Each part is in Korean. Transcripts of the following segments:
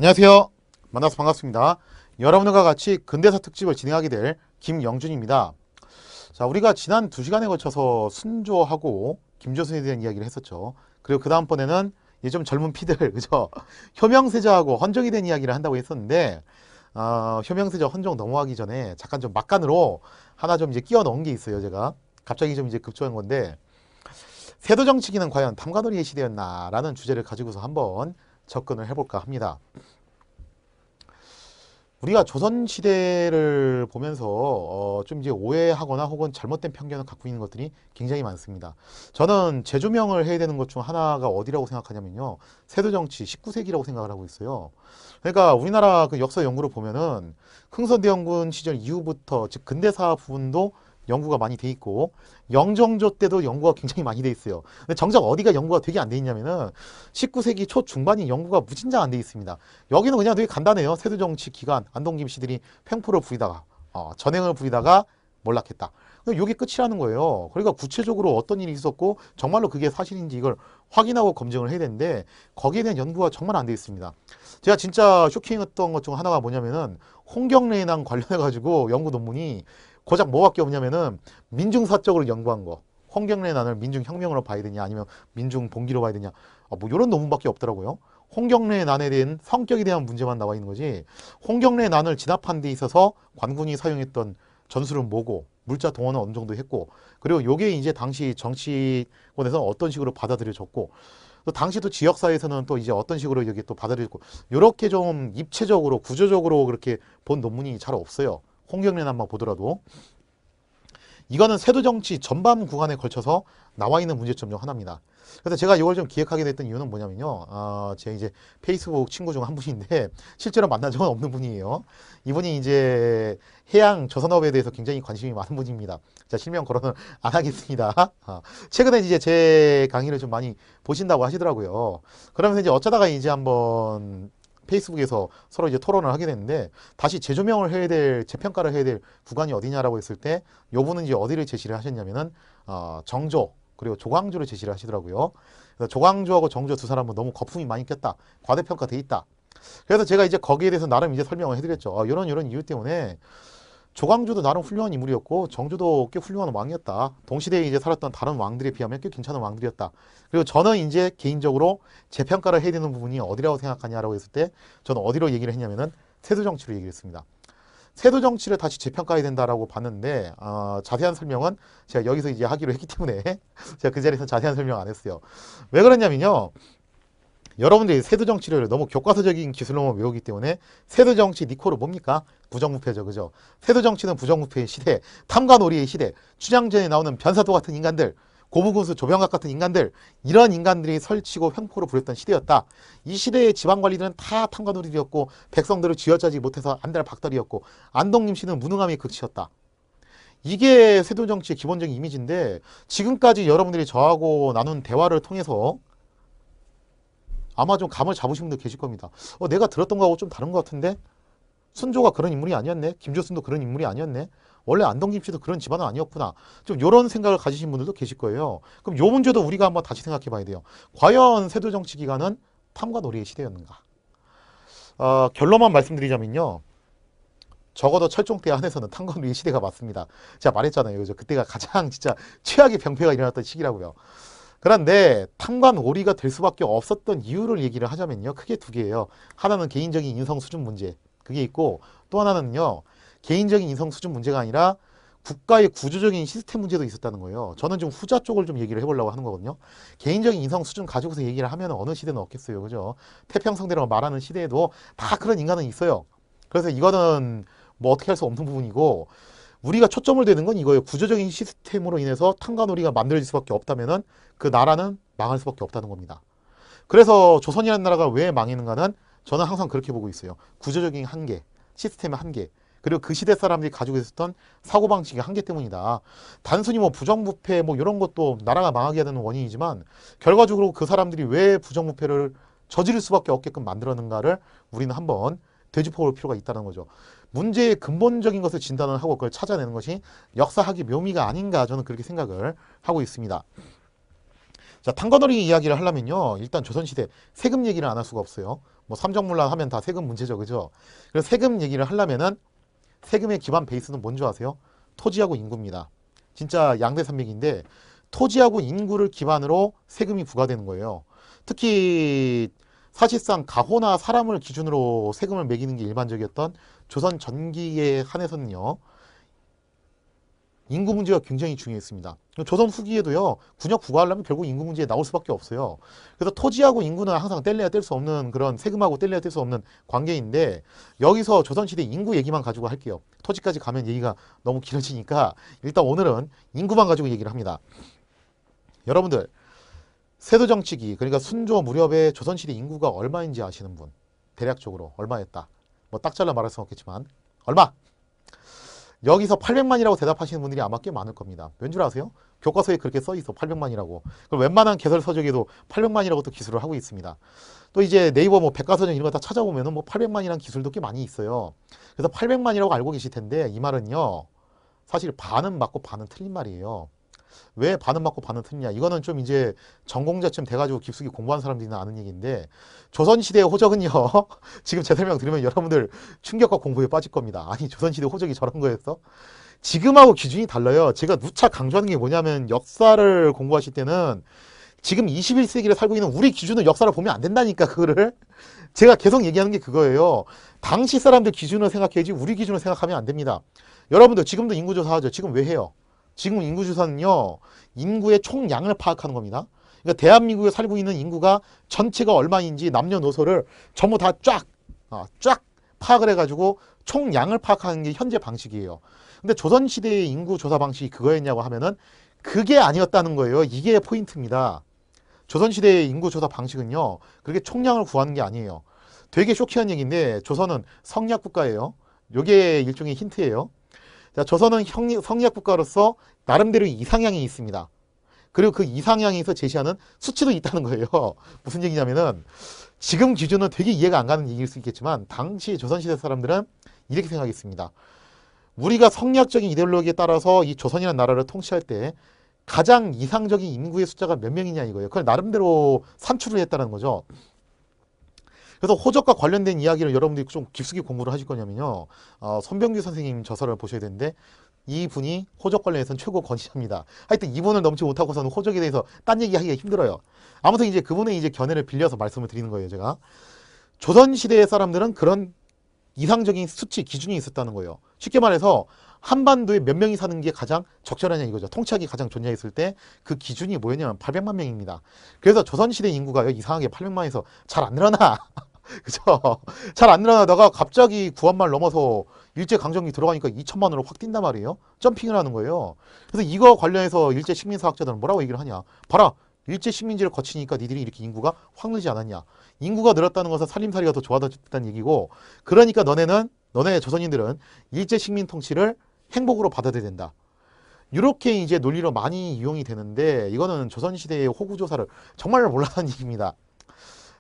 안녕하세요. 만나서 반갑습니다. 여러분들과 같이 근대사 특집을 진행하게 될 김영준입니다. 자, 우리가 지난 2시간에 걸쳐서 순조하고 김조선에 대한 이야기를 했었죠. 그리고 그 다음번에는 좀 젊은 피들, 그죠? 효명세자하고 헌정에 대한 이야기를 한다고 했었는데, 효명세자 헌정 넘어가기 전에 잠깐 좀 막간으로 하나 좀 이제 끼워 넣은 게 있어요, 제가. 갑자기 좀 이제 급조한 건데, 세도 정치기는 과연 탐관오리의 시대였나라는 주제를 가지고서 한번 접근을 해볼까 합니다. 우리가 조선시대를 보면서 좀 이제 오해하거나 혹은 잘못된 편견을 갖고 있는 것들이 굉장히 많습니다. 저는 재조명을 해야 되는 것 중 하나가 어디라고 생각하냐면요. 세도정치 19세기라고 생각을 하고 있어요. 그러니까 우리나라 그 역사 연구를 보면은 흥선대원군 시절 이후부터 즉 근대사 부분도 연구가 많이 돼 있고 영정조 때도 연구가 굉장히 많이 돼 있어요. 근데 정작 어디가 연구가 되게 안 돼 있냐면은 19세기 초 중반이 연구가 무진장 안 돼 있습니다. 여기는 그냥 되게 간단해요. 세도정치 기간 안동김 씨들이 횡포를 부리다가 전횡을 부리다가 몰락했다. 이게 끝이라는 거예요. 그러니까 구체적으로 어떤 일이 있었고 정말로 그게 사실인지 이걸 확인하고 검증을 해야 되는데 거기에 대한 연구가 정말 안 돼 있습니다. 제가 진짜 쇼킹했던 것 중 하나가 뭐냐면은 홍경래랑 관련해 가지고 연구 논문이 고작 뭐밖에 없냐면은 민중사적으로 연구한 거. 홍경래 난을 민중혁명으로 봐야 되냐 아니면 민중봉기로 봐야 되냐 뭐 이런 논문밖에 없더라고요. 홍경래 난에 대한 성격에 대한 문제만 나와 있는 거지 홍경래 난을 진압한 데 있어서 관군이 사용했던 전술은 뭐고 물자 동원은 어느 정도 했고 그리고 요게 이제 당시 정치권에서 어떤 식으로 받아들여졌고 또 당시 또 지역사회에서는 또 이제 어떤 식으로 여기 또 받아들였고 요렇게 좀 입체적으로 구조적으로 그렇게 본 논문이 잘 없어요. 홍경래 난만 보더라도 이거는 세도정치 전반 구간에 걸쳐서 나와 있는 문제점 중 하나입니다. 그래서 제가 이걸 좀 기획하게 됐던 이유는 뭐냐면요. 제 이제 페이스북 친구 중 한 분인데 실제로 만난 적은 없는 분이에요. 이분이 이제 해양 조선업에 대해서 굉장히 관심이 많은 분입니다. 자, 실명 거론은 안 하겠습니다. 최근에 이제 제 강의를 좀 많이 보신다고 하시더라고요. 그러면서 이제 어쩌다가 이제 한번 페이스북에서 서로 이제 토론을 하게 됐는데 다시 재조명을 해야 될 재평가를 해야 될 구간이 어디냐라고 했을 때 요분은 이제 어디를 제시를 하셨냐면은 정조 그리고 조광조를 제시를 하시더라고요. 그래서 조광조하고 정조 두 사람은 너무 거품이 많이 꼈다. 과대평가돼 있다. 그래서 제가 이제 거기에 대해서 나름 이제 설명을 해드렸죠. 이런 이유 때문에 조광조도 나름 훌륭한 인물이었고 정조도 꽤 훌륭한 왕이었다. 동시대에 이제 살았던 다른 왕들에 비하면 꽤 괜찮은 왕들이었다. 그리고 저는 이제 개인적으로 재평가를 해야 되는 부분이 어디라고 생각하냐라고 했을 때 저는 어디로 얘기를 했냐면은 세도정치로 얘기를 했습니다. 세도정치를 다시 재평가해야 된다라고 봤는데 자세한 설명은 제가 여기서 이제 하기로 했기 때문에 제가 그 자리에서 자세한 설명 안 했어요. 왜 그러냐면요. 여러분들이 세도정치를 너무 교과서적인 기술로만 외우기 때문에 세도정치 니코로 뭡니까? 부정부패죠. 그죠? 세도정치는 부정부패의 시대, 탐관오리의 시대, 춘향전에 나오는 변사도 같은 인간들, 고무군수 조병각 같은 인간들, 이런 인간들이 설치고 횡포를 부렸던 시대였다. 이 시대의 지방관리들은 다 탐관오리였고 백성들을 쥐어짜지 못해서 안달 박달이었고 안동김 씨는 무능함의 극치였다. 이게 세도정치의 기본적인 이미지인데 지금까지 여러분들이 저하고 나눈 대화를 통해서 아마 좀 감을 잡으신 분들 계실 겁니다. 내가 들었던 거하고 좀 다른 것 같은데? 순조가 그런 인물이 아니었네? 김조순도 그런 인물이 아니었네? 원래 안동김 씨도 그런 집안은 아니었구나. 좀 이런 생각을 가지신 분들도 계실 거예요. 그럼 요 문제도 우리가 한번 다시 생각해 봐야 돼요. 과연 세도정치 기간은 탐과 놀이의 시대였는가? 결론만 말씀드리자면요. 적어도 철종때 한해서는 탐과 놀이의 시대가 맞습니다. 제가 말했잖아요. 그죠? 그때가 가장 진짜 최악의 병폐가 일어났던 시기라고요. 그런데 탐관 오리가 될 수밖에 없었던 이유를 얘기를 하자면요. 크게 두 개예요. 하나는 개인적인 인성 수준 문제. 그게 있고 또 하나는요. 개인적인 인성 수준 문제가 아니라 국가의 구조적인 시스템 문제도 있었다는 거예요. 저는 좀 후자 쪽을 좀 얘기를 해보려고 하는 거거든요. 개인적인 인성 수준 가지고서 얘기를 하면 어느 시대는 없겠어요. 그죠? 태평성대라고 말하는 시대에도 다 그런 인간은 있어요. 그래서 이거는 뭐 어떻게 할 수 없는 부분이고 우리가 초점을 대는 건 이거예요. 구조적인 시스템으로 인해서 탕관오리가 만들어질 수밖에 없다면은 그 나라는 망할 수밖에 없다는 겁니다. 그래서 조선이라는 나라가 왜 망했는가는 저는 항상 그렇게 보고 있어요. 구조적인 한계, 시스템의 한계, 그리고 그 시대 사람들이 가지고 있었던 사고방식의 한계 때문이다. 단순히 뭐 부정부패 뭐 이런 것도 나라가 망하게 되는 원인이지만 결과적으로 그 사람들이 왜 부정부패를 저지를 수밖에 없게끔 만들었는가를 우리는 한번 되짚어볼 필요가 있다는 거죠. 문제의 근본적인 것을 진단을 하고 그걸 찾아내는 것이 역사학의 묘미가 아닌가 저는 그렇게 생각을 하고 있습니다. 자, 탕거놀이 이야기를 하려면요. 일단 조선시대 세금 얘기를 안 할 수가 없어요. 뭐 삼정문란 하면 다 세금 문제죠. 그죠? 그래서 세금 얘기를 하려면은 세금의 기반 베이스는 뭔지 아세요? 토지하고 인구입니다. 진짜 양대산맥인데 토지하고 인구를 기반으로 세금이 부과되는 거예요. 특히 사실상 가호나 사람을 기준으로 세금을 매기는 게 일반적이었던 조선 전기에 한해서는요. 인구 문제가 굉장히 중요했습니다. 조선 후기에도요, 군역 부과하려면 결국 인구 문제에 나올 수밖에 없어요. 그래서 토지하고 인구는 항상 뗄래야 뗄 수 없는 그런 세금하고 뗄래야 뗄 수 없는 관계인데 여기서 조선시대 인구 얘기만 가지고 할게요. 토지까지 가면 얘기가 너무 길어지니까 일단 오늘은 인구만 가지고 얘기를 합니다. 여러분들 세도정치기 그러니까 순조 무렵에 조선시대 인구가 얼마인지 아시는 분? 대략적으로 얼마였다. 뭐 딱 잘라 말할 수는 없겠지만 얼마? 여기서 800만이라고 대답하시는 분들이 아마 꽤 많을 겁니다. 왠 줄 아세요? 교과서에 그렇게 써 있어 800만이라고. 그럼 웬만한 개설 서적에도 800만이라고 또 기술을 하고 있습니다. 또 이제 네이버 뭐 백과사전 이런 거 다 찾아보면은 뭐 800만이라는 기술도 꽤 많이 있어요. 그래서 800만이라고 알고 계실 텐데 이 말은요. 사실 반은 맞고 반은 틀린 말이에요. 왜 반은 맞고 반은 틀리냐? 이거는 좀 이제 전공자쯤 돼가지고 깊숙이 공부한 사람들이나 아는 얘기인데 조선시대의 호적은요. 지금 제 설명 들으면 여러분들 충격과 공부에 빠질 겁니다. 아니 조선시대 호적이 저런 거였어? 지금하고 기준이 달라요. 제가 누차 강조하는 게 뭐냐면 역사를 공부하실 때는 지금 21세기를 살고 있는 우리 기준으로 역사를 보면 안 된다니까 그거를. 제가 계속 얘기하는 게 그거예요. 당시 사람들 기준으로 생각해야지 우리 기준으로 생각하면 안 됩니다. 여러분들 지금도 인구조사 하죠. 지금 왜 해요? 지금 인구조사는요. 인구의 총량을 파악하는 겁니다. 그러니까 대한민국에 살고 있는 인구가 전체가 얼마인지 남녀노소를 전부 다 쫙 파악을 해가지고 총량을 파악하는 게 현재 방식이에요. 근데 조선시대의 인구조사 방식이 그거였냐고 하면은 그게 아니었다는 거예요. 이게 포인트입니다. 조선시대의 인구조사 방식은요. 그렇게 총량을 구하는 게 아니에요. 되게 쇼키한 얘기인데 조선은 성리학국가예요. 이게 일종의 힌트예요. 자, 조선은 성리학국가로서 나름대로 이상향이 있습니다. 그리고 그 이상향에서 제시하는 수치도 있다는 거예요. 무슨 얘기냐면은 지금 기준은 되게 이해가 안 가는 얘기일 수 있겠지만 당시 조선시대 사람들은 이렇게 생각했습니다. 우리가 성리학적인 이데올로기에 따라서 이 조선이라는 나라를 통치할 때 가장 이상적인 인구의 숫자가 몇 명이냐 이거예요. 그걸 나름대로 산출을 했다는 거죠. 그래서 호적과 관련된 이야기를 여러분들이 좀 깊숙이 공부를 하실 거냐면요. 손병규 선생님 저서를 보셔야 되는데 이분이 호적 관련해서는 최고 권위자입니다. 하여튼 이분을 넘지 못하고서는 호적에 대해서 딴 얘기하기가 힘들어요. 아무튼 이제 그분의 이제 견해를 빌려서 말씀을 드리는 거예요, 제가. 조선시대의 사람들은 그런 이상적인 수치, 기준이 있었다는 거예요. 쉽게 말해서 한반도에 몇 명이 사는 게 가장 적절하냐 이거죠. 통치하기 가장 좋냐 했을 때 그 기준이 뭐였냐면 800만 명입니다. 그래서 조선시대 인구가 이상하게 800만에서 잘 안 늘어나. 그죠? 잘 안 늘어나다가 갑자기 구한말 넘어서 일제강점기 들어가니까 2천만으로 확 뛴단 말이에요. 점핑을 하는 거예요. 그래서 이거 관련해서 일제 식민사학자들은 뭐라고 얘기를 하냐. 봐라. 일제 식민지를 거치니까 니들이 이렇게 인구가 확 늘지 않았냐. 인구가 늘었다는 것은 살림살이가 더 좋아졌다는 얘기고 그러니까 너네 조선인들은 일제 식민 통치를 행복으로 받아들여야 된다. 이렇게 이제 논리로 많이 이용이 되는데 이거는 조선시대의 호구조사를 정말 몰랐다는 얘기입니다.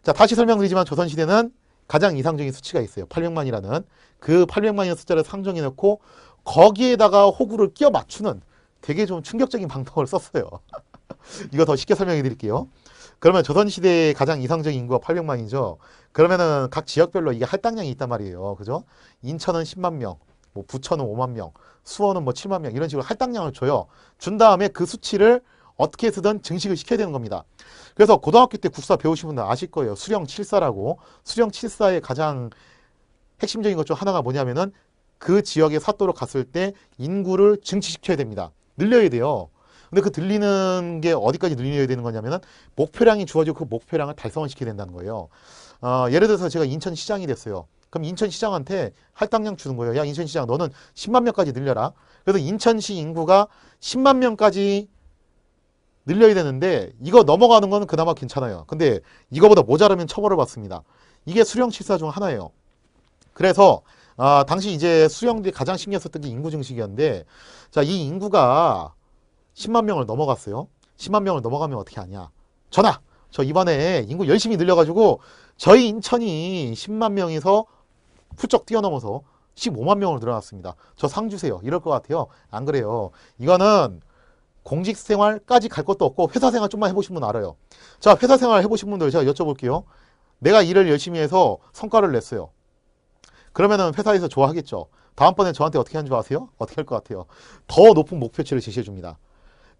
자, 다시 설명드리지만 조선시대는 가장 이상적인 수치가 있어요. 800만이라는 그 800만이라는 숫자를 상정해 놓고 거기에다가 호구를 끼워 맞추는 되게 좀 충격적인 방법을 썼어요. 이거 더 쉽게 설명해 드릴게요. 그러면 조선시대의 가장 이상적인 인구가 800만이죠. 그러면은 각 지역별로 이게 할당량이 있단 말이에요. 그죠? 인천은 10만 명, 뭐 부천은 5만 명, 수원은 뭐 7만 명 이런 식으로 할당량을 줘요. 준 다음에 그 수치를 어떻게 해서든 증식을 시켜야 되는 겁니다. 그래서 고등학교 때 국사 배우신 분들 아실 거예요. 수령 7사라고. 수령 7사의 가장 핵심적인 것 중 하나가 뭐냐면은 그 지역의 사또로 갔을 때 인구를 증치시켜야 됩니다. 늘려야 돼요. 근데 그 늘리는 게 어디까지 늘려야 되는 거냐면은 목표량이 주어지고 그 목표량을 달성을 시켜야 된다는 거예요. 예를 들어서 제가 인천시장이 됐어요. 그럼 인천시장한테 할당량 주는 거예요. 야, 인천시장 너는 10만 명까지 늘려라. 그래서 인천시 인구가 10만 명까지 늘려야 되는데 이거 넘어가는 건 그나마 괜찮아요. 근데 이거보다 모자라면 처벌을 받습니다. 이게 수령칠사 중 하나예요. 그래서 당시 이제 수령들이 가장 신경 썼던 게 인구 증식이었는데 자, 이 인구가 10만 명을 넘어갔어요. 10만 명을 넘어가면 어떻게 하냐. 전하! 저 이번에 인구 열심히 늘려가지고 저희 인천이 10만 명에서 훌쩍 뛰어넘어서 15만 명으로 늘어났습니다. 저 상 주세요. 이럴 것 같아요. 안 그래요. 이거는 공직 생활까지 갈 것도 없고 회사 생활 좀만 해보신 분 알아요. 자, 회사 생활 해보신 분들 제가 여쭤볼게요. 내가 일을 열심히 해서 성과를 냈어요. 그러면은 회사에서 좋아하겠죠. 다음번에 저한테 어떻게 하는 줄 아세요? 어떻게 할 것 같아요? 더 높은 목표치를 제시해 줍니다.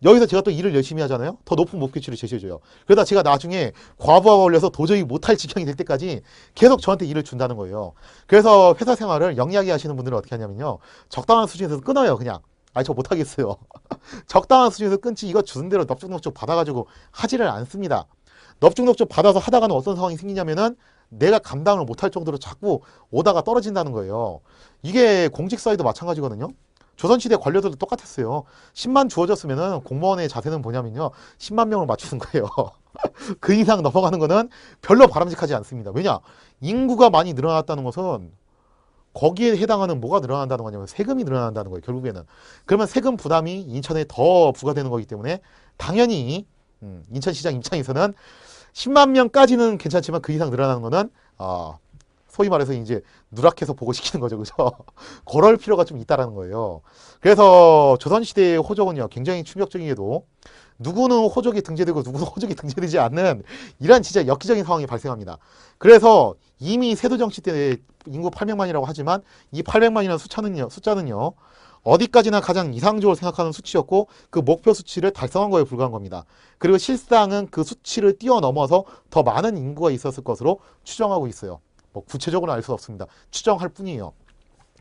여기서 제가 또 일을 열심히 하잖아요. 더 높은 목표치를 제시해줘요. 그러다 제가 나중에 과부하가 걸려서 도저히 못할 지경이 될 때까지 계속 저한테 일을 준다는 거예요. 그래서 회사 생활을 영리하게 하시는 분들은 어떻게 하냐면요. 적당한 수준에서 끊어요. 그냥. 아니 저 못하겠어요. 적당한 수준에서 끊지 이거 주는 대로 넙죽넙죽 받아가지고 하지를 않습니다. 넙죽넙죽 받아서 하다가는 어떤 상황이 생기냐면은 내가 감당을 못할 정도로 자꾸 오다가 떨어진다는 거예요. 이게 공직사회도 마찬가지거든요. 조선시대 관료들도 똑같았어요. 10만 주어졌으면은 공무원의 자세는 뭐냐면요. 10만 명을 맞추는 거예요. 그 이상 넘어가는 거는 별로 바람직하지 않습니다. 왜냐? 인구가 많이 늘어났다는 것은 거기에 해당하는 뭐가 늘어난다는 거냐면 세금이 늘어난다는 거예요. 결국에는. 그러면 세금 부담이 인천에 더 부과되는 거기 때문에 당연히 인천시장 입장에서는 10만 명까지는 괜찮지만 그 이상 늘어나는 거는 소위 말해서 이제 누락해서 보고시키는 거죠. 그죠? 그럴 필요가 좀 있다라는 거예요. 그래서 조선시대의 호적은요, 굉장히 충격적이게도 누구는 호적이 등재되고 누구는 호적이 등재되지 않는 이런 진짜 엽기적인 상황이 발생합니다. 그래서 이미 세도정치 때 인구 800만이라고 하지만 이 800만이라는 숫자는요, 어디까지나 가장 이상적으로 생각하는 수치였고 그 목표 수치를 달성한 거에 불과한 겁니다. 그리고 실상은 그 수치를 뛰어넘어서 더 많은 인구가 있었을 것으로 추정하고 있어요. 뭐 구체적으로는 알 수 없습니다. 추정할 뿐이에요.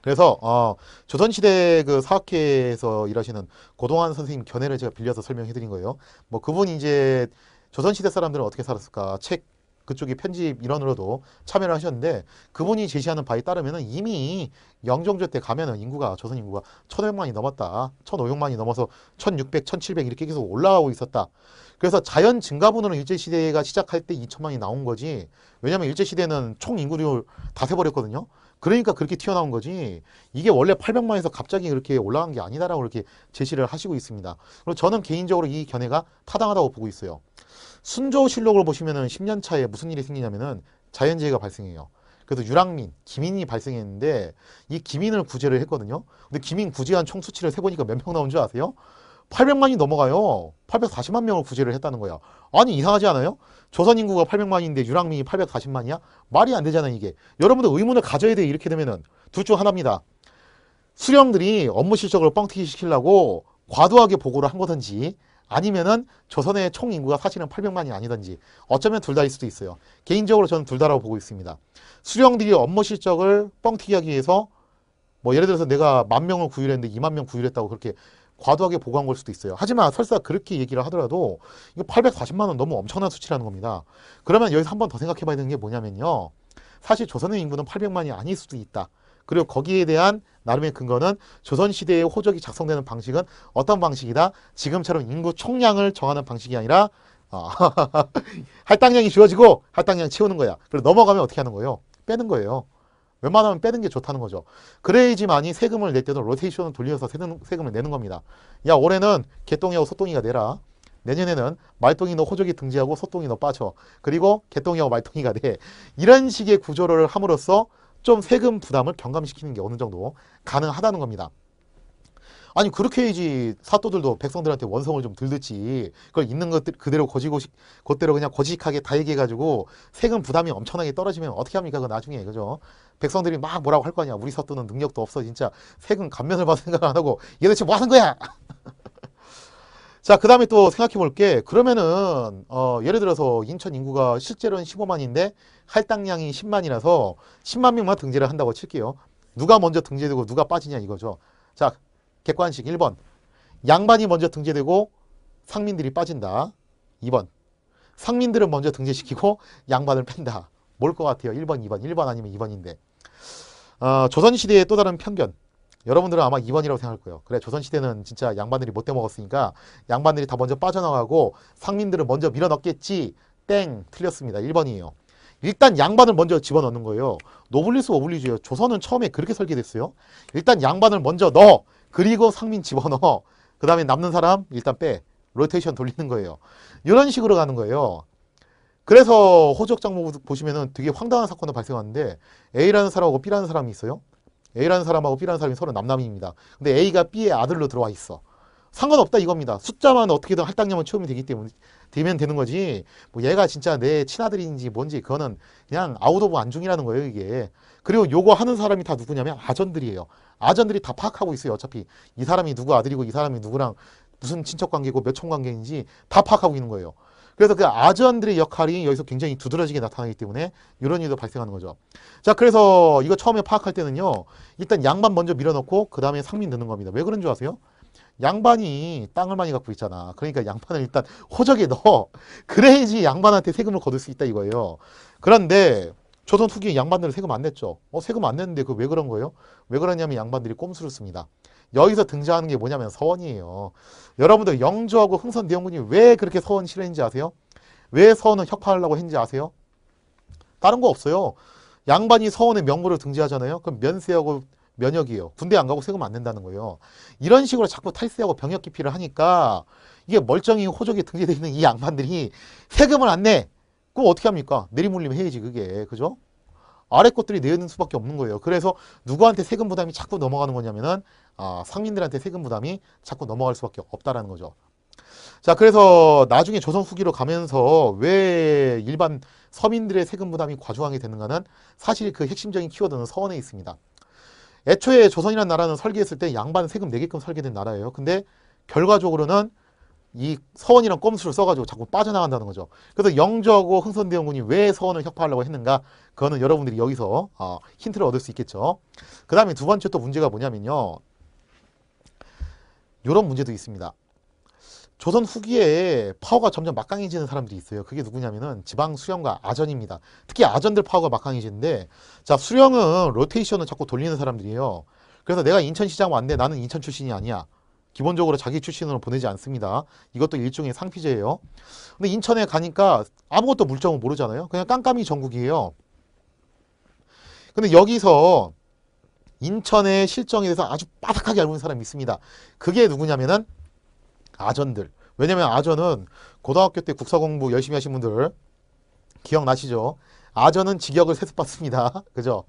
그래서 조선시대 그 사학회에서 일하시는 고동환 선생님 견해를 제가 빌려서 설명해 드린 거예요. 뭐 그분이 이제 조선시대 사람들은 어떻게 살았을까 책 그쪽이 편집 일원으로도 참여를 하셨는데 그분이 제시하는 바에 따르면은 이미 영종조 때 가면은 인구가 조선 인구가 1,500만이 넘었다. 1,500만이 넘어서 1,600, 1,700 이렇게 계속 올라가고 있었다. 그래서 자연 증가분으로 일제시대가 시작할 때 2천만이 나온 거지. 왜냐면 일제시대는 총 인구를 다 세버렸거든요. 그러니까 그렇게 튀어나온 거지. 이게 원래 800만에서 갑자기 그렇게 올라간 게 아니다라고 이렇게 제시를 하시고 있습니다. 그리고 저는 개인적으로 이 견해가 타당하다고 보고 있어요. 순조실록을 보시면은 10년 차에 무슨 일이 생기냐면은 자연재해가 발생해요. 그래서 유랑민, 기민이 발생했는데 이 기민을 구제를 했거든요. 근데 기민 구제한 총 수치를 세보니까 몇 명 나온 줄 아세요? 800만이 넘어가요. 840만 명을 구제를 했다는 거야. 아니 이상하지 않아요? 조선 인구가 800만인데 유랑민이 840만이야? 말이 안 되잖아 이게. 여러분들 의문을 가져야 돼. 이렇게 되면은 둘 중 하나입니다. 수령들이 업무 실적을 뻥튀기 시키려고 과도하게 보고를 한 거든지 아니면은 조선의 총 인구가 사실은 800만이 아니든지 어쩌면 둘 다일 수도 있어요. 개인적으로 저는 둘 다라고 보고 있습니다. 수령들이 업무 실적을 뻥튀기 하기 위해서 뭐 예를 들어서 내가 10,000명을 구휼했는데 20,000명 구휼했다고 그렇게 과도하게 보고한 걸 수도 있어요. 하지만 설사 그렇게 얘기를 하더라도 이거 840만 원 너무 엄청난 수치라는 겁니다. 그러면 여기서 한 번 더 생각해 봐야 되는 게 뭐냐면요. 사실 조선의 인구는 800만이 아닐 수도 있다. 그리고 거기에 대한 나름의 근거는 조선시대의 호적이 작성되는 방식은 어떤 방식이다? 지금처럼 인구 총량을 정하는 방식이 아니라 할당량이 주어지고 할당량 채우는 거야. 그리고 넘어가면 어떻게 하는 거예요? 빼는 거예요. 웬만하면 빼는 게 좋다는 거죠. 그래야지만이 세금을 낼 때도 로테이션을 돌려서 세금을 내는 겁니다. 야 올해는 개똥이하고 소똥이가 내라. 내년에는 말똥이 너 호적이 등재하고 소똥이 너 빠져. 그리고 개똥이하고 말똥이가 내. 이런 식의 구조를 함으로써 좀 세금 부담을 경감시키는 게 어느 정도 가능하다는 겁니다. 아니 그렇게 해야지 사또들도 백성들한테 원성을 좀 덜 듣지. 그걸 있는 것 그대로 그대로 그냥 고지식하게 다 얘기해가지고 세금 부담이 엄청나게 떨어지면 어떻게 합니까? 그 나중에 그죠? 백성들이 막 뭐라고 할 거 아니야. 우리 사또는 능력도 없어. 진짜 세금 감면을 받을 생각 안 하고 얘 대체 뭐 하는 거야? 자, 그 다음에 또 생각해 볼게. 그러면은, 예를 들어서 인천 인구가 실제로는 15만인데 할당량이 10만이라서 10만 명만 등재를 한다고 칠게요. 누가 먼저 등재되고 누가 빠지냐 이거죠. 자, 객관식 1번. 양반이 먼저 등재되고 상민들이 빠진다. 2번. 상민들은 먼저 등재시키고 양반을 뺀다. 뭘 것 같아요? 1번, 2번. 1번 아니면 2번인데. 조선시대의 또 다른 편견. 여러분들은 아마 2번이라고 생각할 거예요. 그래 조선시대는 진짜 양반들이 못돼 먹었으니까 양반들이 다 먼저 빠져나가고 상민들은 먼저 밀어넣겠지. 땡 틀렸습니다. 1번이에요. 일단 양반을 먼저 집어넣는 거예요. 노블리스 오블리주예요. 조선은 처음에 그렇게 설계됐어요. 일단 양반을 먼저 넣어. 그리고 상민 집어넣어. 그 다음에 남는 사람 일단 빼. 로테이션 돌리는 거예요. 이런 식으로 가는 거예요. 그래서 호적장모 보시면은 되게 황당한 사건도 발생하는데 A라는 사람하고 B라는 사람이 있어요. A라는 사람하고 B라는 사람이 서로 남남입니다. 근데 A가 B의 아들로 들어와 있어. 상관없다 이겁니다. 숫자만 어떻게든 할당량만 채우면 되기 때문에 되면 되는 거지. 뭐 얘가 진짜 내 친아들인지 뭔지 그거는 그냥 아웃 오브 안중이라는 거예요, 이게. 그리고 요거 하는 사람이 다 누구냐면 아전들이에요. 아전들이 다 파악하고 있어요. 어차피 이 사람이 누구 아들이고 이 사람이 누구랑 무슨 친척 관계고 몇 촌 관계인지 다 파악하고 있는 거예요. 그래서 그 아전들의 역할이 여기서 굉장히 두드러지게 나타나기 때문에 이런 일도 발생하는 거죠. 자, 그래서 이거 처음에 파악할 때는요, 일단 양반 먼저 밀어넣고 그 다음에 상민 넣는 겁니다. 왜 그런 줄 아세요? 양반이 땅을 많이 갖고 있잖아. 그러니까 양반을 일단 호적에 넣어. 그래야지 양반한테 세금을 거둘 수 있다 이거예요. 그런데 조선 후기에 양반들은 세금 안 냈죠. 세금 안 냈는데 그 왜 그런 거예요? 왜 그러냐면 양반들이 꼼수를 씁니다. 여기서 등장하는 게 뭐냐면 서원이에요. 여러분들 영조하고 흥선대원군이 왜 그렇게 서원 싫어했는지 아세요? 왜 서원을 혁파하려고 했는지 아세요? 다른 거 없어요. 양반이 서원의 명부를 등재하잖아요. 그럼 면세하고 면역이에요. 군대 안 가고 세금 안 낸다는 거예요. 이런 식으로 자꾸 탈세하고 병역 기피를 하니까 이게 멀쩡히 호적에 등재되어 있는 이 양반들이 세금을 안 내. 그럼 어떻게 합니까? 내리물림 해야지 그게. 그죠? 아래 것들이 내는 수밖에 없는 거예요. 그래서 누구한테 세금 부담이 자꾸 넘어가는 거냐면은 상민들한테 세금 부담이 자꾸 넘어갈 수밖에 없다라는 거죠. 자, 그래서 나중에 조선 후기로 가면서 왜 일반 서민들의 세금 부담이 과중하게 되는가는 사실 그 핵심적인 키워드는 서원에 있습니다. 애초에 조선이라는 나라는 설계했을 때 양반 세금 내게끔 설계된 나라예요. 근데 결과적으로는 이 서원이란 꼼수를 써가지고 자꾸 빠져나간다는 거죠. 그래서 영조하고 흥선대원군이 왜 서원을 혁파하려고 했는가? 그거는 여러분들이 여기서 힌트를 얻을 수 있겠죠. 그 다음에 두 번째 또 문제가 뭐냐면요. 이런 문제도 있습니다. 조선 후기에 파워가 점점 막강해지는 사람들이 있어요. 그게 누구냐면은 지방 수령과 아전입니다. 특히 아전들 파워가 막강해지는데, 자, 수령은 로테이션을 자꾸 돌리는 사람들이에요. 그래서 내가 인천시장 왔는데 나는 인천 출신이 아니야. 기본적으로 자기 출신으로 보내지 않습니다. 이것도 일종의 상피제예요. 근데 인천에 가니까 아무것도 물정을 모르잖아요. 그냥 깜깜이 전국이에요. 근데 여기서 인천의 실정에 대해서 아주 빠삭하게 알고 있는 사람이 있습니다. 그게 누구냐면은 아전들. 왜냐면 아전은 고등학교 때 국사 공부 열심히 하신 분들 기억나시죠? 아전은 직역을 세습받습니다. 그죠?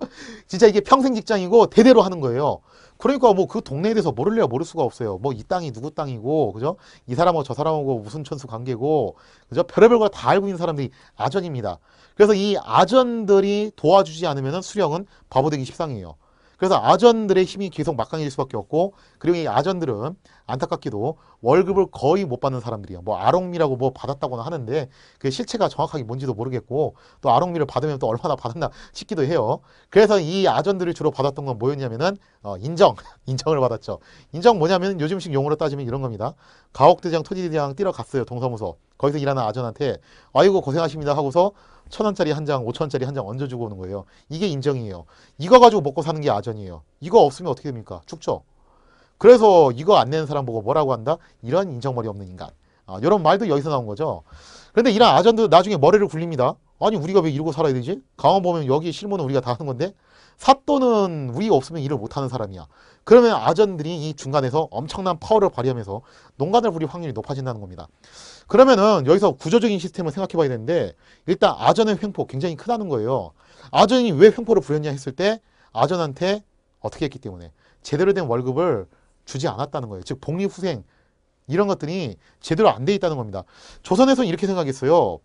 진짜 이게 평생 직장이고 대대로 하는 거예요. 그러니까 뭐 그 동네에 대해서 모를래야 모를 수가 없어요. 뭐 이 땅이 누구 땅이고, 그죠? 이 사람하고 저 사람하고 무슨 천수 관계고, 그죠? 별의별 걸 다 알고 있는 사람들이 아전입니다. 그래서 이 아전들이 도와주지 않으면 수령은 바보되기 십상이에요. 그래서 아전들의 힘이 계속 막강해질 수밖에 없고, 그리고 이 아전들은 안타깝게도 월급을 거의 못 받는 사람들이에요. 뭐 아롱미라고 뭐 받았다고는 하는데 그 실체가 정확하게 뭔지도 모르겠고, 또 아롱미를 받으면 또 얼마나 받았나 싶기도 해요. 그래서 이 아전들이 주로 받았던 건 뭐였냐면은 인정을 받았죠. 인정 뭐냐면 요즘식 용어로 따지면 이런 겁니다. 가옥대장 토지대장 뛰러 갔어요. 동사무소. 거기서 일하는 아전한테 아이고 고생하십니다 하고서 1,000원짜리 한 장, 5,000원짜리 한 장 얹어주고 오는 거예요. 이게 인정이에요. 이거 가지고 먹고 사는 게 아전이에요. 이거 없으면 어떻게 됩니까? 죽죠. 그래서 이거 안 내는 사람 보고 뭐라고 한다? 이런 인정머리 없는 인간. 이런 말도 여기서 나온 거죠. 그런데 이런 아전도 나중에 머리를 굴립니다. 아니 우리가 왜 이러고 살아야 되지? 강원 보면 여기 실무는 우리가 다 하는 건데 사또는 우리가 없으면 일을 못하는 사람이야. 그러면 아전들이 이 중간에서 엄청난 파워를 발휘하면서 농간을 부릴 확률이 높아진다는 겁니다. 그러면은 여기서 구조적인 시스템을 생각해 봐야 되는데 일단 아전의 횡포 굉장히 크다는 거예요. 아전이 왜 횡포를 부렸냐 했을 때 아전한테 어떻게 했기 때문에 제대로 된 월급을 주지 않았다는 거예요. 즉 복리후생 이런 것들이 제대로 안 돼 있다는 겁니다. 조선에서는 이렇게 생각했어요.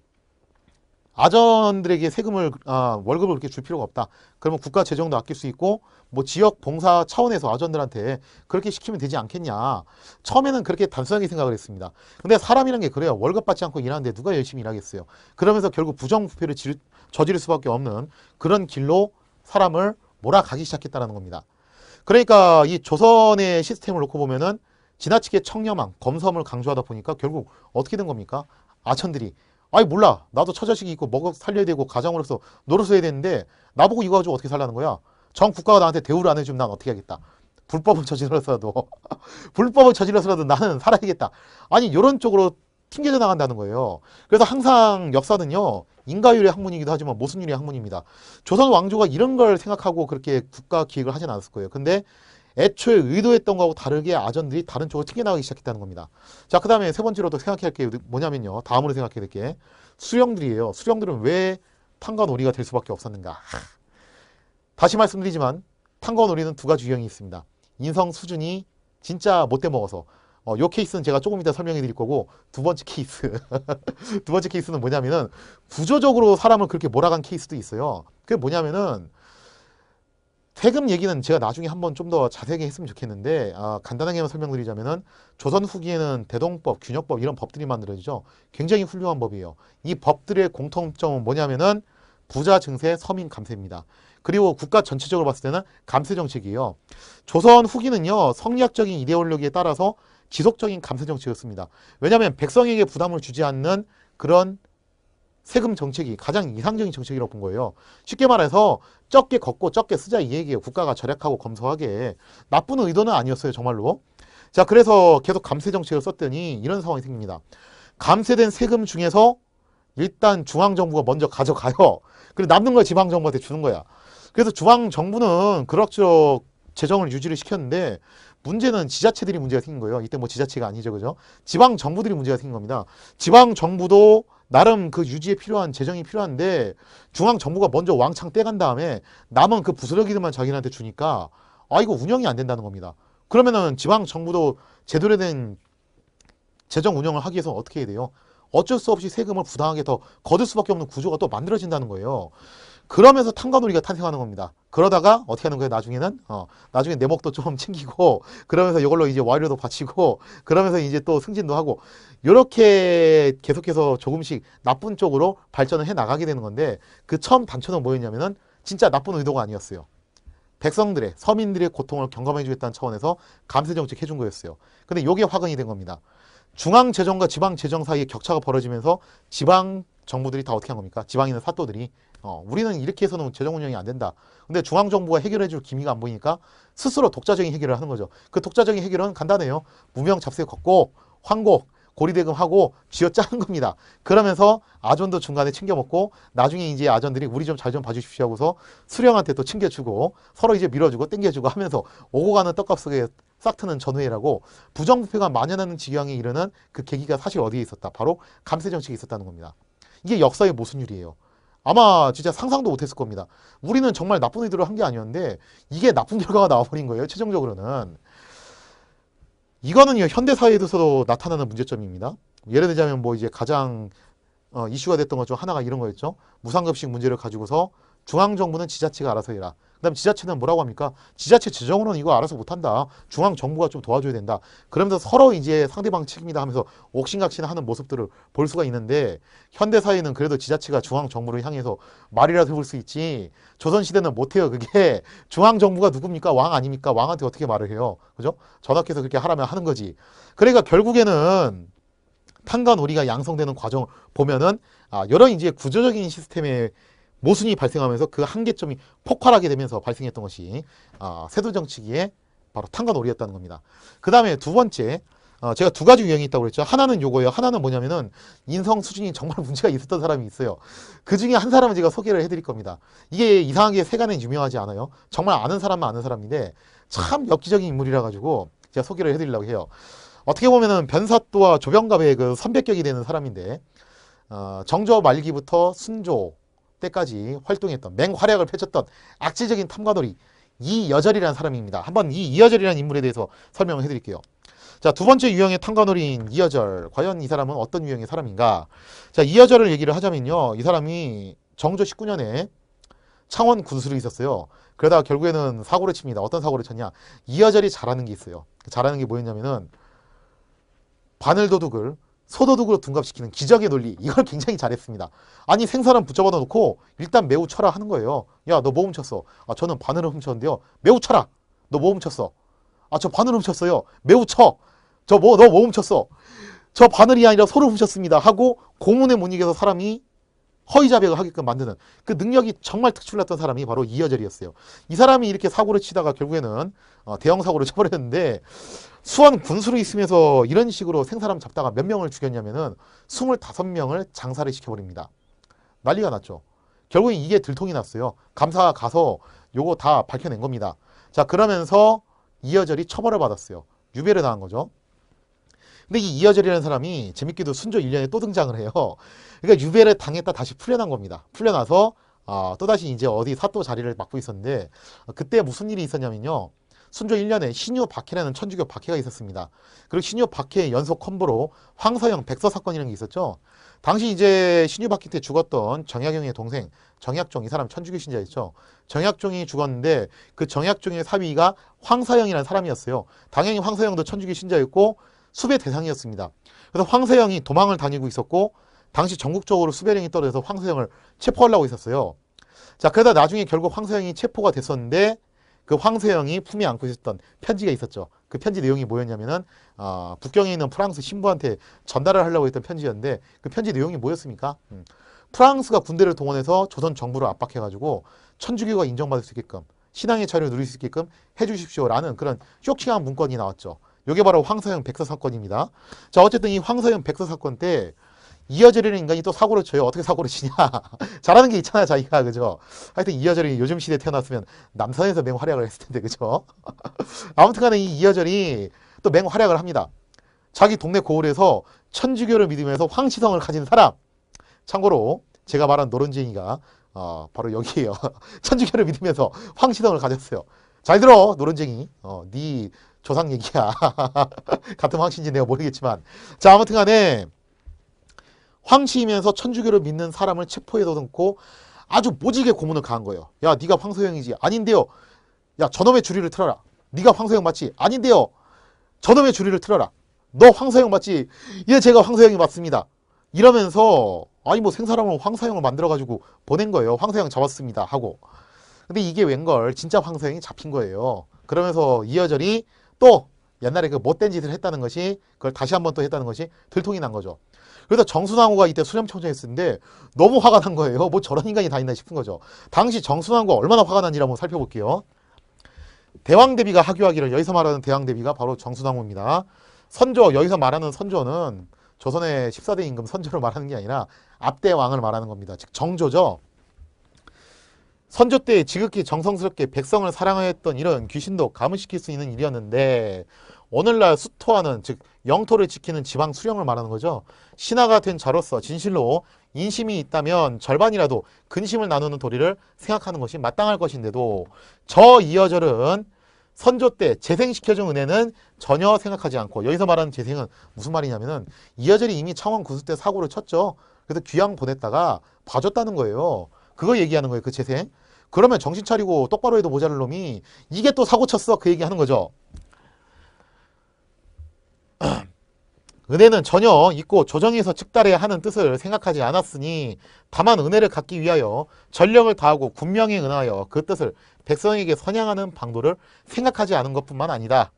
아전들에게 세금을 월급을 그렇게 줄 필요가 없다. 그러면 국가 재정도 아낄 수 있고 뭐 지역 봉사 차원에서 아전들한테 그렇게 시키면 되지 않겠냐. 처음에는 그렇게 단순하게 생각을 했습니다. 근데 사람이란 게 그래요. 월급 받지 않고 일하는데 누가 열심히 일하겠어요. 그러면서 결국 부정부패를 저지를 수밖에 없는 그런 길로 사람을 몰아가기 시작했다는 겁니다. 그러니까 이 조선의 시스템을 놓고 보면은 지나치게 청렴함, 검섬을 강조하다 보니까 결국 어떻게 된 겁니까? 아천들이 아이 몰라 나도 처자식이 있고 먹어 살려야 되고 가정으로서 노릇을 해야 되는데 나보고 이거 가지고 어떻게 살라는 거야? 전 국가가 나한테 대우를 안 해주면 난 어떻게 하겠다? 불법을 저질러서라도 불법을 저질러서라도 나는 살아야겠다. 아니 이런 쪽으로 튕겨져 나간다는 거예요. 그래서 항상 역사는요 인가율의 학문이기도 하지만 모순율의 학문입니다. 조선 왕조가 이런 걸 생각하고 그렇게 국가 기획을 하진 않았을 거예요. 근데 애초에 의도했던 거하고 다르게 아전들이 다른 쪽으로 튕겨나가기 시작했다는 겁니다. 자, 그 다음에 세 번째로 또 생각해야 할 게 뭐냐면요. 다음으로 생각해야 될 게 수령들이에요. 수령들은 왜 탕과놀이가 될 수밖에 없었는가. 다시 말씀드리지만 탕과놀이는 두 가지 유형이 있습니다. 인성 수준이 진짜 못돼 먹어서 요 케이스는 제가 조금 이따 설명해 드릴 거고, 두 번째 케이스. 두 번째 케이스는 뭐냐면은, 구조적으로 사람을 그렇게 몰아간 케이스도 있어요. 그게 뭐냐면은, 세금 얘기는 제가 나중에 한번 좀 더 자세하게 했으면 좋겠는데, 간단하게만 설명드리자면은, 조선 후기에는 대동법, 균역법 이런 법들이 만들어지죠. 굉장히 훌륭한 법이에요. 이 법들의 공통점은 뭐냐면은, 부자 증세, 서민 감세입니다. 그리고 국가 전체적으로 봤을 때는 감세 정책이에요. 조선 후기는요, 성리학적인 이데올로기에 따라서 지속적인 감세 정책이었습니다. 왜냐하면 백성에게 부담을 주지 않는 그런 세금 정책이 가장 이상적인 정책이라고 본 거예요. 쉽게 말해서 적게 걷고 적게 쓰자 이 얘기예요. 국가가 절약하고 검소하게. 나쁜 의도는 아니었어요, 정말로. 자, 그래서 계속 감세 정책을 썼더니 이런 상황이 생깁니다. 감세된 세금 중에서 일단 중앙정부가 먼저 가져가요. 그리고 남는 걸 지방정부한테 주는 거야. 그래서 중앙정부는 그럭저럭 재정을 유지를 시켰는데, 문제는 지자체들이 문제가 생긴 거예요. 이때 뭐 지자체가 아니죠, 그죠? 지방정부들이 문제가 생긴 겁니다. 지방정부도 나름 그 유지에 필요한 재정이 필요한데, 중앙정부가 먼저 왕창 떼간 다음에 남은 그 부스러기들만 자기한테 주니까, 이거 운영이 안 된다는 겁니다. 그러면은 지방정부도 제대로 된 재정 운영을 하기 위해서 어떻게 해야 돼요? 어쩔 수 없이 세금을 부당하게 더 거둘 수밖에 없는 구조가 또 만들어진다는 거예요. 그러면서 탐관오리가 탄생하는 겁니다. 그러다가 어떻게 하는 거예요? 나중에는 나중에 내목도 좀 챙기고, 그러면서 이걸로 이제 와류도 바치고, 그러면서 이제 또 승진도 하고, 이렇게 계속해서 조금씩 나쁜 쪽으로 발전을 해 나가게 되는 건데, 그 처음 단초는 뭐였냐면은 진짜 나쁜 의도가 아니었어요. 백성들의, 서민들의 고통을 경감해 주겠다는 차원에서 감세 정책 해준 거였어요. 근데 이게 화근이 된 겁니다. 중앙 재정과 지방 재정 사이에 격차가 벌어지면서 지방 정부들이 다 어떻게 한 겁니까? 지방에 있는 사또들이 우리는 이렇게 해서는 재정 운영이 안 된다. 근데 중앙 정부가 해결해 줄 기미가 안 보이니까 스스로 독자적인 해결을 하는 거죠. 그 독자적인 해결은 간단해요. 무명 잡세 걷고 황고 고리대금 하고 쥐어짜는 겁니다. 그러면서 아전도 중간에 챙겨 먹고, 나중에 이제 아전들이 우리 좀 잘 좀 봐주십시오 하고서 수령한테 또 챙겨주고 서로 이제 밀어주고 땡겨주고 하면서 오고 가는 떡값 속에 싹 트는 전후회라고, 부정부패가 만연하는 지경에 이르는 그 계기가 사실 어디에 있었다? 바로 감세 정책이 있었다는 겁니다. 이게 역사의 모순율이에요. 아마 진짜 상상도 못했을 겁니다. 우리는 정말 나쁜 의도로 한 게 아니었는데 이게 나쁜 결과가 나와버린 거예요. 최종적으로는. 이거는요, 현대 사회에서도 나타나는 문제점입니다. 예를 들자면 뭐 이제 가장 이슈가 됐던 것 중 하나가 이런 거였죠. 무상급식 문제를 가지고서 중앙정부는 지자체가 알아서 해라. 그 다음에 지자체는 뭐라고 합니까? 지자체 재정으로는 이거 알아서 못한다. 중앙정부가 좀 도와줘야 된다. 그러면서 서로 이제 상대방 책임이다 하면서 옥신각신하는 모습들을 볼 수가 있는데, 현대사회는 그래도 지자체가 중앙정부를 향해서 말이라도 해볼 수 있지, 조선시대는 못해요. 그게 중앙정부가 누굽니까? 왕 아닙니까? 왕한테 어떻게 말을 해요? 그죠? 전학해서 그렇게 하라면 하는 거지. 그러니까 결국에는 판관오리가 양성되는 과정을 보면은 여러 이제 구조적인 시스템의 모순이 발생하면서 그 한계점이 폭발하게 되면서 발생했던 것이 세도정치기의 바로 탄관오리였다는 겁니다. 그 다음에 두 번째, 제가 두 가지 유형이 있다고 그랬죠. 하나는 요거예요. 하나는 뭐냐면은 인성 수준이 정말 문제가 있었던 사람이 있어요. 그 중에 한 사람은 제가 소개를 해드릴 겁니다. 이게 이상하게 세간에 유명하지 않아요. 정말 아는 사람만 아는 사람인데 참 엽기적인 인물이라 가지고 제가 소개를 해드리려고 해요. 어떻게 보면은 변사또와 조병갑의 그 선배격이 되는 사람인데, 정조 말기부터 순조 때까지 활동했던, 맹활약을 펼쳤던 악질적인 탐관오리 이여절이라는 사람입니다. 한번 이 이여절이라는 인물에 대해서 설명을 해드릴게요. 자, 두 번째 유형의 탐관오리인 이여절. 과연 이 사람은 어떤 유형의 사람인가? 자, 이여절을 얘기를 하자면요, 이 사람이 정조 19년에 창원 군수로 있었어요. 그러다가 결국에는 사고를 칩니다. 어떤 사고를 쳤냐? 이여절이 잘하는 게 있어요. 잘하는 게 뭐였냐면은 바늘도둑을 소도둑으로 둔갑시키는 기적의 논리, 이걸 굉장히 잘했습니다. 아니, 생사람 붙잡아 놓고 일단 매우 쳐라 하는 거예요. 야, 너 뭐 훔쳤어? 저는 바늘을 훔쳤는데요. 매우 쳐라. 너 뭐 훔쳤어? 저 바늘 훔쳤어요. 매우 쳐. 너 뭐 훔쳤어? 저 바늘이 아니라 소를 훔쳤습니다 하고 고문에 못 이겨서 사람이 허위자백을 하게끔 만드는 그 능력이 정말 특출났던 사람이 바로 이여절이었어요. 이 사람이 이렇게 사고를 치다가 결국에는 대형 사고를 쳐버렸는데, 수원 군수로 있으면서 이런 식으로 생사람 잡다가 몇 명을 죽였냐면은 25명을 장사를 시켜버립니다. 난리가 났죠. 결국엔 이게 들통이 났어요. 감사가 가서 요거 다 밝혀낸 겁니다. 자, 그러면서 이여절이 처벌을 받았어요. 유배를 당한 거죠. 근데 이 이여절이라는 사람이 재밌게도 순조 1년에 또 등장을 해요. 그러니까 유배를 당했다 다시 풀려난 겁니다. 풀려나서 또다시 이제 어디 사또 자리를 맡고 있었는데, 그때 무슨 일이 있었냐면요, 순조 1년에 신유 박해라는 천주교 박해가 있었습니다. 그리고 신유 박해의 연속 콤보로 황서영 백서 사건이라는 게 있었죠. 당시 이제 신유 박해 때 죽었던 정약용의 동생 정약종, 이 사람 천주교 신자였죠. 정약종이 죽었는데 그 정약종의 사위가 황서영이라는 사람이었어요. 당연히 황서영도 천주교 신자였고 수배 대상이었습니다. 그래서 황서영이 도망을 다니고 있었고 당시 전국적으로 수배령이 떨어져서 황서영을 체포하려고 있었어요. 자, 그러다 나중에 결국 황서영이 체포가 됐었는데 그 황서영이 품에 안고 있었던 편지가 있었죠. 그 편지 내용이 뭐였냐면은 북경에 있는 프랑스 신부한테 전달을 하려고 했던 편지였는데 그 편지 내용이 뭐였습니까? 프랑스가 군대를 동원해서 조선 정부를 압박해가지고 천주교가 인정받을 수 있게끔 신앙의 자유를 누릴 수 있게끔 해주십시오라는 그런 쇼킹한 문건이 나왔죠. 이게 바로 황서영 백서 사건입니다. 자, 어쨌든 이 황서영 백서 사건 때 이어절이라는 인간이 또 사고를 쳐요. 어떻게 사고를 치냐. 잘하는 게 있잖아요, 자기가. 그죠? 하여튼 이어절이 요즘 시대에 태어났으면 남산에서 맹활약을 했을 텐데, 그죠? 아무튼 간에 이 이어절이 또 맹활약을 합니다. 자기 동네 고을에서 천주교를 믿으면서 황시성을 가진 사람. 참고로 제가 말한 노른쟁이가 바로 여기에요. 천주교를 믿으면서 황시성을 가졌어요. 잘 들어, 노른쟁이. 네 조상 얘기야. 같은 황씨인지 내가 모르겠지만. 자, 아무튼 간에 황씨이면서 천주교를 믿는 사람을 체포해서 놓고 아주 모질게 고문을 가한 거예요. 야, 네가 황서영이지? 아닌데요. 야, 저놈의 주리를 틀어라. 네가 황서영 맞지? 아닌데요. 저놈의 주리를 틀어라. 너 황서영 맞지? 예, 제가 황서영이 맞습니다. 이러면서 아니 뭐 생사람을 황서영을 만들어가지고 보낸 거예요. 황서영 잡았습니다 하고. 근데 이게 웬걸 진짜 황서영이 잡힌 거예요. 그러면서 이어절이 또 옛날에 그 못된 짓을 했다는 것이 그걸 다시 한번 또 했다는 것이 들통이 난 거죠. 그래서 정순왕후가 이때 수렴청정했는데 너무 화가 난 거예요. 뭐 저런 인간이 다 있나 싶은 거죠. 당시 정순왕후가 얼마나 화가 난지 한번 살펴볼게요. 대왕대비가 하교하기를, 여기서 말하는 대왕대비가 바로 정순왕후입니다. 선조, 여기서 말하는 선조는 조선의 14대 임금 선조를 말하는 게 아니라 압대왕을 말하는 겁니다. 즉 정조죠. 선조 때 지극히 정성스럽게 백성을 사랑하였던 이런 귀신도 가문시킬 수 있는 일이었는데 오늘날 수토하는, 즉 영토를 지키는 지방 수령을 말하는 거죠. 신하가 된 자로서 진실로 인심이 있다면 절반이라도 근심을 나누는 도리를 생각하는 것이 마땅할 것인데도 저 이어절은 선조 때 재생시켜준 은혜는 전혀 생각하지 않고, 여기서 말하는 재생은 무슨 말이냐면은 이어절이 이미 창원 구수 때 사고를 쳤죠. 그래서 귀양 보냈다가 봐줬다는 거예요. 그거 얘기하는 거예요, 그 재생. 그러면 정신 차리고 똑바로 해도 모자랄 놈이 이게 또 사고 쳤어, 그 얘기하는 거죠. 은혜는 전혀 있고 조정에서 측달해야 하는 뜻을 생각하지 않았으니 다만 은혜를 갖기 위하여 전력을 다하고 군명에 은하여 그 뜻을 백성에게 선양하는 방도를 생각하지 않은 것뿐만 아니다.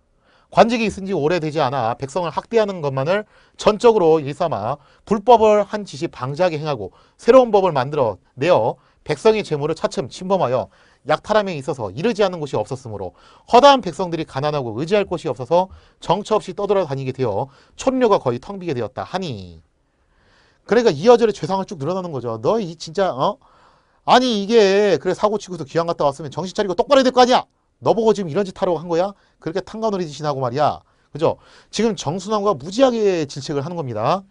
관직이 있은 지 오래되지 않아 백성을 학대하는 것만을 전적으로 일삼아 불법을 한 짓이 방지하게 행하고 새로운 법을 만들어 내어 백성의 재물을 차츰 침범하여 약탈함에 있어서 이르지 않는 곳이 없었으므로 허다한 백성들이 가난하고 의지할 곳이 없어서 정처 없이 떠돌아다니게 되어 촌료가 거의 텅 비게 되었다 하니. 그러니까 이어절의 죄상을 쭉 늘어나는 거죠. 너 이 진짜 아니 이게 그래 사고 치고서 귀양 갔다 왔으면 정신 차리고 똑바로 해야 될 거 아니야. 너 보고 지금 이런 짓 하라고 한 거야? 그렇게 탕가놀이 짓이나고 말이야. 그죠? 지금 정순왕후가 무지하게 질책을 하는 겁니다.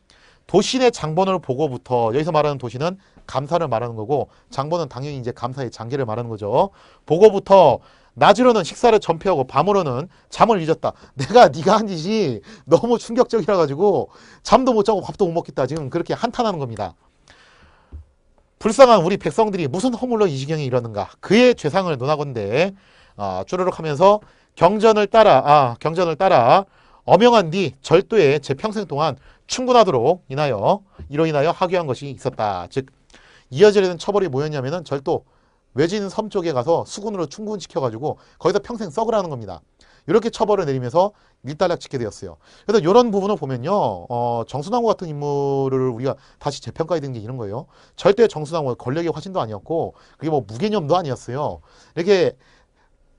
도신의 장본을 보고부터, 여기서 말하는 도신은 감사를 말하는 거고 장본은 당연히 이제 감사의 장계를 말하는 거죠. 보고부터 낮으로는 식사를 전폐하고 밤으로는 잠을 잊었다. 내가 네가 한 짓이 너무 충격적이라 가지고 잠도 못 자고 밥도 못 먹겠다. 지금 그렇게 한탄하는 겁니다. 불쌍한 우리 백성들이 무슨 허물로 이 지경에 이르는가. 그의 죄상을 논하건대 쭈르륵 하면서 경전을 따라 엄영한 뒤 절도에 제 평생 동안 충분하도록 이로 인하여 하교한 것이 있었다. 즉 이어절에는 처벌이 뭐였냐면은 절도, 외진 섬 쪽에 가서 수군으로 충군시켜가지고 거기서 평생 썩으라는 겁니다. 이렇게 처벌을 내리면서 일단락 짓게 되었어요. 그래서 이런 부분을 보면요, 정순왕후 같은 인물을 우리가 다시 재평가해야 되는 게 이런 거예요. 절대 정순왕후 권력의 화신도 아니었고 그게 뭐 무개념도 아니었어요. 이렇게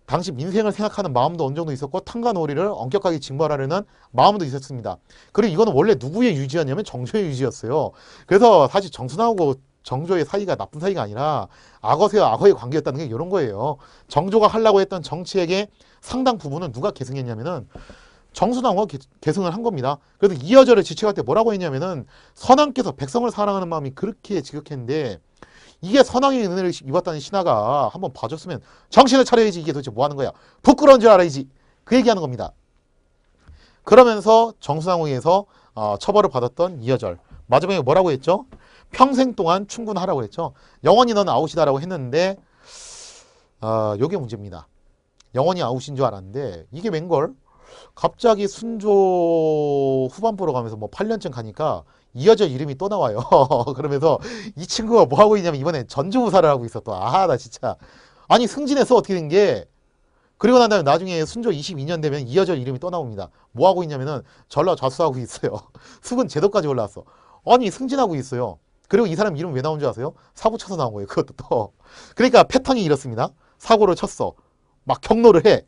당시 민생을 생각하는 마음도 어느 정도 있었고 탕가놀이를 엄격하게 징벌하려는 마음도 있었습니다. 그리고 이거는 원래 누구의 유지였냐면 정조의 유지였어요. 그래서 사실 정순왕후하고 정조의 사이가 나쁜 사이가 아니라 악어새와 악어의 관계였다는 게 이런 거예요. 정조가 하려고 했던 정치액의 상당 부분은 누가 계승했냐면은 정순왕후가 계승을 한 겁니다. 그래서 이어절을 지책할 때 뭐라고 했냐면은 선왕께서 백성을 사랑하는 마음이 그렇게 지극했는데 이게 선왕의 은혜를 입었다는 신하가 한번 봐줬으면 정신을 차려야지. 이게 도대체 뭐 하는 거야? 부끄러운 줄 알아야지. 그 얘기하는 겁니다. 그러면서 정순왕후에서 처벌을 받았던 이여절. 마지막에 뭐라고 했죠? 평생 동안 충군하라고 했죠. 영원히 넌 아웃이다라고 했는데 요게 문제입니다. 영원히 아웃인 줄 알았는데 이게 웬걸? 갑자기 순조 후반부로 가면서 뭐 8년쯤 가니까 이여절 이름이 또 나와요. 그러면서 이 친구가 뭐 하고 있냐면 이번에 전주무사를 하고 있어 또. 아, 나 진짜. 아니 승진해서 어떻게 된 게 그리고 난 다음에 나중에 순조 22년 되면 이여절 이름이 또 나옵니다. 뭐 하고 있냐면은 전라 좌수하고 있어요. 수군 제도까지 올라왔어. 아니 승진하고 있어요. 그리고 이 사람 이름 왜 나온 줄 아세요? 사고 쳐서 나온 거예요. 그것도 또. 그러니까 패턴이 이렇습니다. 사고를 쳤어. 막 경로를 해.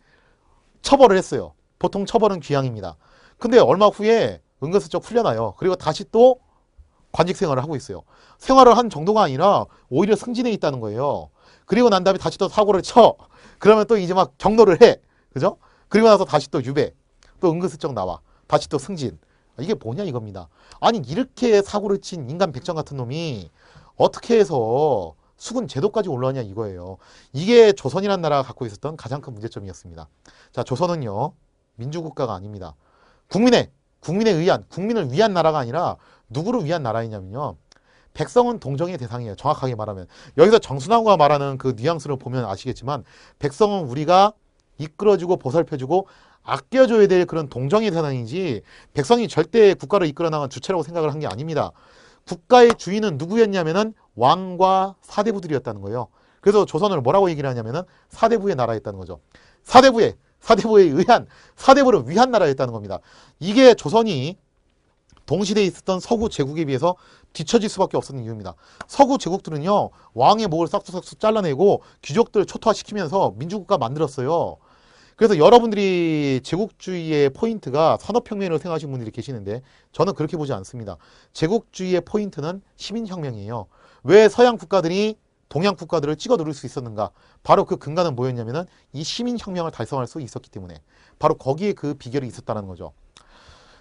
처벌을 했어요. 보통 처벌은 귀양입니다. 근데 얼마 후에 은근슬쩍 풀려나요. 그리고 다시 또 관직 생활을 하고 있어요. 생활을 한 정도가 아니라 오히려 승진해 있다는 거예요. 그리고 난 다음에 다시 또 사고를 쳐. 그러면 또 이제 막 경로를 해. 그죠? 그리고 나서 다시 또 유배. 또 은근슬쩍 나와. 다시 또 승진. 이게 뭐냐 이겁니다. 아니 이렇게 사고를 친 인간 백정 같은 놈이 어떻게 해서 수군 제도까지 올라왔냐 이거예요. 이게 조선이라는 나라가 갖고 있었던 가장 큰 문제점이었습니다. 자, 조선은요. 민주국가가 아닙니다. 국민에 의한, 국민을 위한 나라가 아니라 누구를 위한 나라이냐면요. 백성은 동정의 대상이에요. 정확하게 말하면. 여기서 정순왕후가 말하는 그 뉘앙스를 보면 아시겠지만 백성은 우리가 이끌어주고 보살펴주고 아껴줘야 될 그런 동정의 대상이지 백성이 절대 국가를 이끌어 나간 주체라고 생각을 한 게 아닙니다. 국가의 주인은 누구였냐면은 왕과 사대부들이었다는 거예요. 그래서 조선을 뭐라고 얘기를 하냐면은 사대부의 나라였다는 거죠. 사대부에 의한, 사대부를 위한 나라였다는 겁니다. 이게 조선이 동시대에 있었던 서구 제국에 비해서 뒤처질 수밖에 없었던 이유입니다. 서구 제국들은요, 왕의 목을 싹둑싹둑 잘라내고 귀족들을 초토화시키면서 민주국가 만들었어요. 그래서 여러분들이 제국주의의 포인트가 산업혁명으로 생각하시는 분들이 계시는데 저는 그렇게 보지 않습니다. 제국주의의 포인트는 시민혁명이에요. 왜 서양 국가들이 동양 국가들을 찍어 누를 수 있었는가? 바로 그 근간은 뭐였냐면은 이 시민혁명을 달성할 수 있었기 때문에 바로 거기에 그 비결이 있었다는 거죠.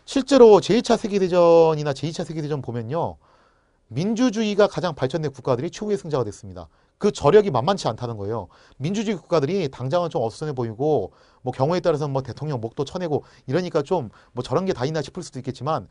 실제로 제1차 세계대전이나 제2차 세계대전 보면요. 민주주의가 가장 발전된 국가들이 최후의 승자가 됐습니다. 그 저력이 만만치 않다는 거예요. 민주주의 국가들이 당장은 좀 어수선해 보이고 뭐 경우에 따라서는 뭐 대통령 목도 쳐내고 이러니까 좀 뭐 저런 게 다 있나 싶을 수도 있겠지만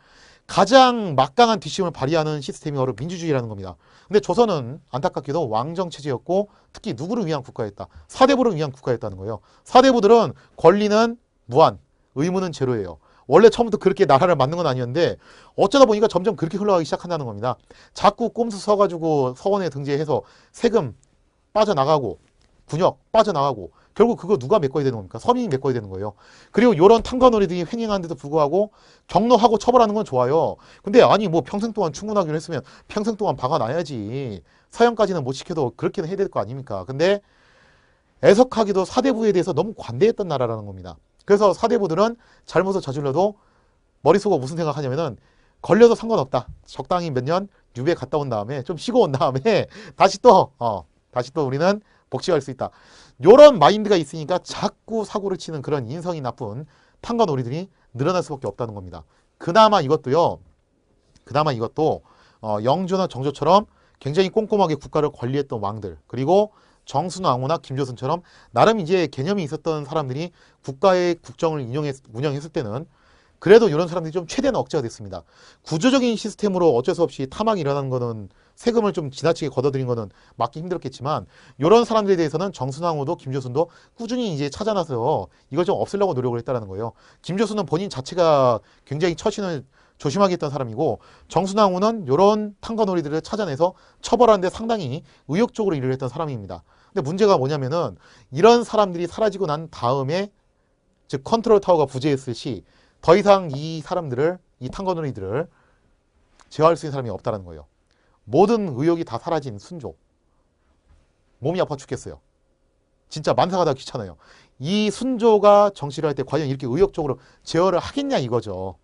가장 막강한 뒷심을 발휘하는 시스템이 바로 민주주의라는 겁니다. 근데 조선은 안타깝게도 왕정 체제였고 특히 누구를 위한 국가였다. 사대부를 위한 국가였다는 거예요. 사대부들은 권리는 무한, 의무는 제로예요. 원래 처음부터 그렇게 나라를 만든 건 아니었는데 어쩌다 보니까 점점 그렇게 흘러가기 시작한다는 겁니다. 자꾸 꼼수 서가지고 서원에 등재해서 세금 빠져나가고 군역 빠져나가고 결국 그거 누가 메꿔야 되는 겁니까? 서민이 메꿔야 되는 거예요. 그리고 이런 탕관오리들이 횡행하는데도 불구하고 경로하고 처벌하는 건 좋아요. 근데 아니 뭐 평생 동안 충분하기로 했으면 평생 동안 박아놔야지. 서양까지는 못 시켜도 그렇게는 해야 될 거 아닙니까? 근데 애석하기도 사대부에 대해서 너무 관대했던 나라라는 겁니다. 그래서 사대부들은 잘못을 저질러도 머릿속으로 무슨 생각하냐면은 걸려도 상관없다. 적당히 몇 년 유배 갔다 온 다음에 좀 쉬고 온 다음에 다시 또 우리는 복직할 수 있다. 요런 마인드가 있으니까 자꾸 사고를 치는 그런 인성이 나쁜 탕관오리들이 늘어날 수밖에 없다는 겁니다. 그나마 이것도 영조나 정조처럼 굉장히 꼼꼼하게 국가를 관리했던 왕들 그리고 정순왕후나 김조선처럼 나름 이제 개념이 있었던 사람들이 국가의 국정을 운영했을 때는 그래도 이런 사람들이 좀 최대한 억제가 됐습니다. 구조적인 시스템으로 어쩔 수 없이 타막이 일어나는 거는 세금을 좀 지나치게 걷어들인 거는 막기 힘들었겠지만 이런 사람들에 대해서는 정순왕후도 김조선도 꾸준히 이제 찾아나서 이걸 좀 없애려고 노력을 했다는 거예요. 김조선은 본인 자체가 굉장히 처신을 조심하게 했던 사람이고 정순왕후는 이런 탕관오리들을 찾아내서 처벌하는 데 상당히 의욕적으로 일을 했던 사람입니다. 근데 문제가 뭐냐면은 이런 사람들이 사라지고 난 다음에 즉 컨트롤 타워가 부재했을 시 더 이상 이 탕건우리들을 제어할 수 있는 사람이 없다는 거예요. 모든 의욕이 다 사라진 순조. 몸이 아파 죽겠어요. 진짜 만사가 다 귀찮아요. 이 순조가 정치를 할 때 과연 이렇게 의욕적으로 제어를 하겠냐 이거죠.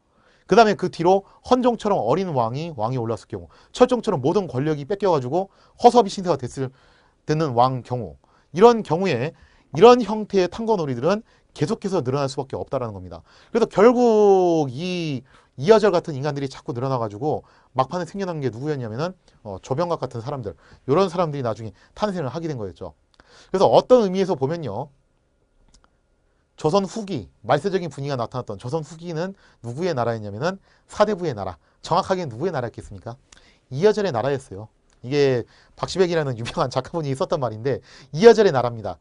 그 다음에 그 뒤로 헌종처럼 어린 왕이 올랐을 경우, 철종처럼 모든 권력이 뺏겨가지고 허섭이 신세가 되는 왕 경우, 이런 경우에 이런 형태의 탕건오리들은 계속해서 늘어날 수밖에 없다는 겁니다. 그래서 결국 이 이하절 같은 인간들이 자꾸 늘어나가지고 막판에 생겨난 게 누구였냐면은 조병각 같은 사람들, 이런 사람들이 나중에 탄생을 하게 된 거였죠. 그래서 어떤 의미에서 보면요, 조선 후기, 말세적인 분위기가 나타났던 조선 후기는 누구의 나라였냐면은 사대부의 나라. 정확하게 누구의 나라였겠습니까? 이여절의 나라였어요. 이게 박시백이라는 유명한 작가분이 썼던 말인데 이여절의 나라입니다.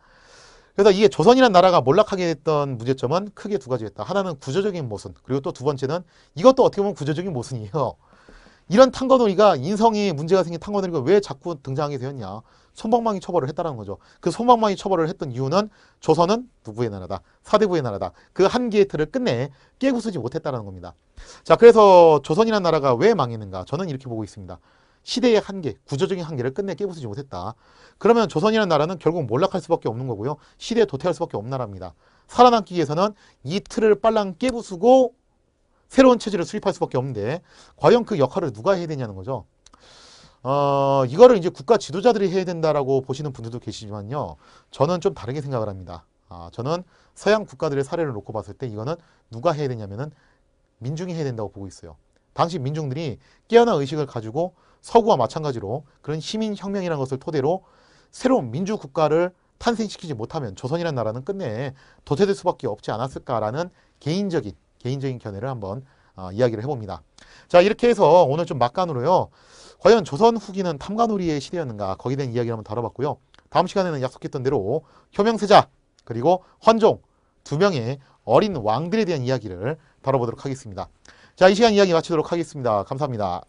그래서 이게 조선이라는 나라가 몰락하게 됐던 문제점은 크게 두 가지였다. 하나는 구조적인 모순, 그리고 또 두 번째는 이것도 어떻게 보면 구조적인 모순이에요. 이런 탕거놀이가 인성에 문제가 생긴 탕거놀이가 왜 자꾸 등장하게 되었냐. 솜방망이 처벌을 했다는 거죠. 그 솜방망이 처벌을 했던 이유는 조선은 누구의 나라다. 사대부의 나라다. 그 한계의 틀을 끝내 깨부수지 못했다는 겁니다. 자, 그래서 조선이라는 나라가 왜 망했는가. 저는 이렇게 보고 있습니다. 시대의 한계, 구조적인 한계를 끝내 깨부수지 못했다. 그러면 조선이라는 나라는 결국 몰락할 수밖에 없는 거고요. 시대에 도태할 수밖에 없는 나라입니다. 살아남기 위해서는 이 틀을 빨랑 깨부수고 새로운 체제를 수립할 수밖에 없는데 과연 그 역할을 누가 해야 되냐는 거죠. 이거를 이제 국가 지도자들이 해야 된다라고 보시는 분들도 계시지만요. 저는 좀 다르게 생각을 합니다. 저는 서양 국가들의 사례를 놓고 봤을 때 이거는 누가 해야 되냐면은 민중이 해야 된다고 보고 있어요. 당시 민중들이 깨어난 의식을 가지고 서구와 마찬가지로 그런 시민혁명이라는 것을 토대로 새로운 민주국가를 탄생시키지 못하면 조선이라는 나라는 끝내 도태될 수밖에 없지 않았을까라는 개인적인 견해를 한번 이야기를 해봅니다. 자, 이렇게 해서 오늘 좀 막간으로요. 과연 조선 후기는 탐관오리의 시대였는가, 거기에 대한 이야기를 한번 다뤄봤고요. 다음 시간에는 약속했던 대로 효명세자 그리고 환종 두 명의 어린 왕들에 대한 이야기를 다뤄보도록 하겠습니다. 자, 이 시간 이야기 마치도록 하겠습니다. 감사합니다.